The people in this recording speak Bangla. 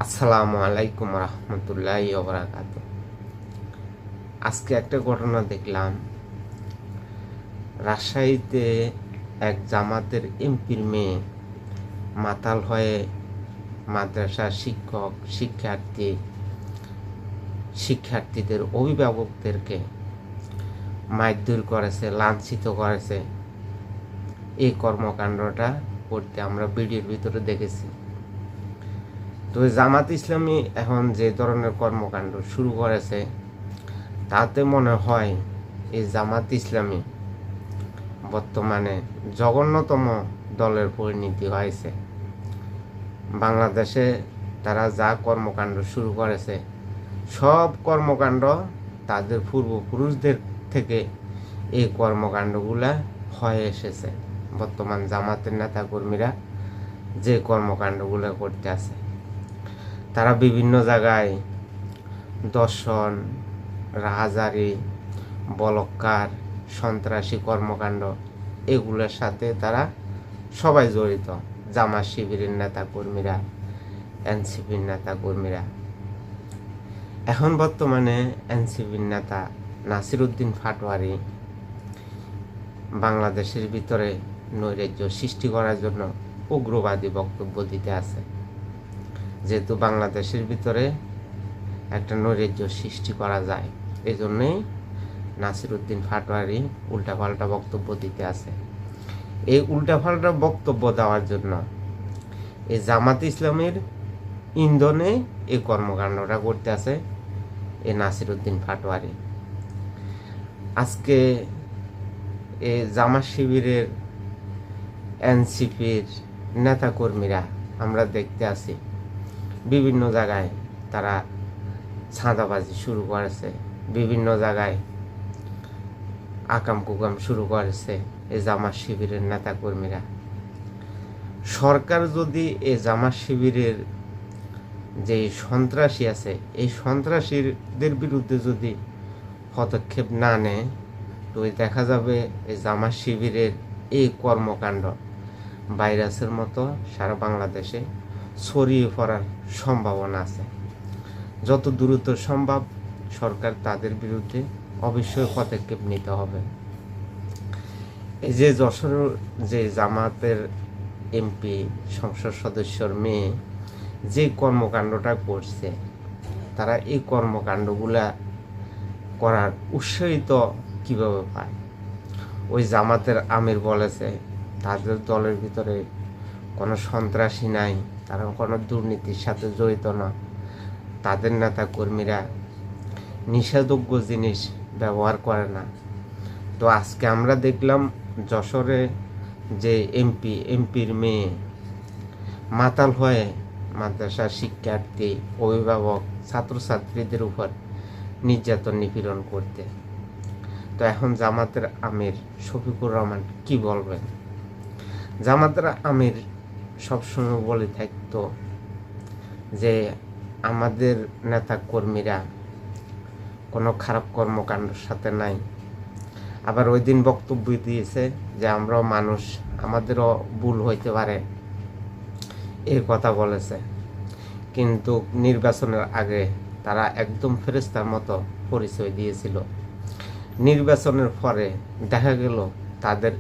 আসসালামু আলাইকুম রহমতুল্লাহি ওয়া বারাকাতুহু। আজকে একটা ঘটনা দেখলাম। রাজশাহীতে এক জামাতের এমপির মেয়ে মাতাল হয়ে মাদ্রাসার শিক্ষার্থীদের অভিভাবকদেরকে মারধর করেছে, লাঞ্ছিত করেছে। এই কর্মকাণ্ডটা করতে আমরা ভিডিওর ভিতরে দেখেছি। তো জামাত ইসলামী এখন যে ধরনের কর্মকাণ্ড শুরু করেছে, তাতে মনে হয় এই জামাত ইসলামী বর্তমানে জঘন্যতম দলের পরিণতি হয়েছে। বাংলাদেশে তারা যা কর্মকাণ্ড শুরু করেছে, সব কর্মকাণ্ড তাদের পূর্বপুরুষদের থেকে এই কর্মকাণ্ডগুলা হয়ে এসেছে। বর্তমান জামাতের নেতাকর্মীরা যে কর্মকাণ্ডগুলো করতে আছে, তারা বিভিন্ন জায়গায় দর্শন, রাহাজারি, বলৎকার, সন্ত্রাসী কর্মকাণ্ড এগুলোর সাথে তারা সবাই জড়িত। জামাত শিবিরের নেতাকর্মীরা, এনসিপির নেতাকর্মীরা। এখন বর্তমানে এনসিপির নেতা নাসির উদ্দিন পাটোয়ারি বাংলাদেশের ভিতরে নৈরাজ্য সৃষ্টি করার জন্য উগ্রবাদী বক্তব্য দিতে আছে। যেহেতু বাংলাদেশের ভিতরে একটা নৈরাজ্য সৃষ্টি করা যায়, এই জন্যেই নাসির উদ্দিন পাটোয়ারি উল্টাপাল্টা বক্তব্য দিতে আছে। এই উল্টাপাল্টা বক্তব্য দেওয়ার জন্য এই জামাত ইসলামের ইন্ধনে এই কর্মকাণ্ডটা করতে আছে এই নাসির উদ্দিন পাটোয়ারি। আজকে এই জামাত শিবিরের, এনসিপির নেতাকর্মীরা আমরা দেখতে আছি বিভিন্ন জায়গায় তারা ছাঁদাবাজি শুরু করেছে, বিভিন্ন জায়গায় আকাম কুকাম শুরু করেছে এই জামাত শিবিরের নেতাকর্মীরা। সরকার যদি এই জামাত শিবিরের যে সন্ত্রাসী আছে, এই সন্ত্রাসীদের বিরুদ্ধে যদি পদক্ষেপ না নেয়, তো দেখা যাবে এই জামাত শিবিরের এই কর্মকাণ্ড ভাইরাসের মতো সারা বাংলাদেশে ছড়িয়ে পড়ার সম্ভাবনা আছে। যত দ্রুত সম্ভব সরকার তাদের বিরুদ্ধে অবশ্যই পদক্ষেপ নিতে হবে। এই যে যশোর যে জামাতের এমপি সংসদ সদস্যর মেয়ে যে কর্মকাণ্ডটা করছে, তারা এই কর্মকাণ্ডগুলা করার উৎসাহিত কিভাবে পায়? ওই জামাতের আমির বলেছে তাদের দলের ভিতরে কোনো সন্ত্রাসী নাই, তারা কোনো দুর্নীতির সাথে জড়িত না, তাদের নেতা কর্মীরা নিষেধাজ্ঞ জিনিস ব্যবহার করে না। তো আজকে আমরা দেখলাম যশোরে যে এমপির মেয়ে মাতাল হয়ে মাদ্রাসার শিক্ষার্থী, অভিভাবক, ছাত্রছাত্রীদের উপর নির্যাতন নিপীড়ন করতে। তো এখন জামাতের আমির শফিকুর রহমান কি বলবেন? জামাতের আমির সবসময় বলে থাকতো যে আমাদের নেতা কর্মীরা কোনো খারাপ কর্মকাণ্ডের সাথে নাই। আবার ওই দিন বক্তব্য দিয়েছে যে আমরাও মানুষ, আমাদেরও ভুল হইতে পারে, এই কথা বলেছে। কিন্তু নির্বাচনের আগে তারা একদম ফেরেশতার মতো পরিচয় দিয়েছিল। নির্বাচনের পরে দেখা গেল তাদের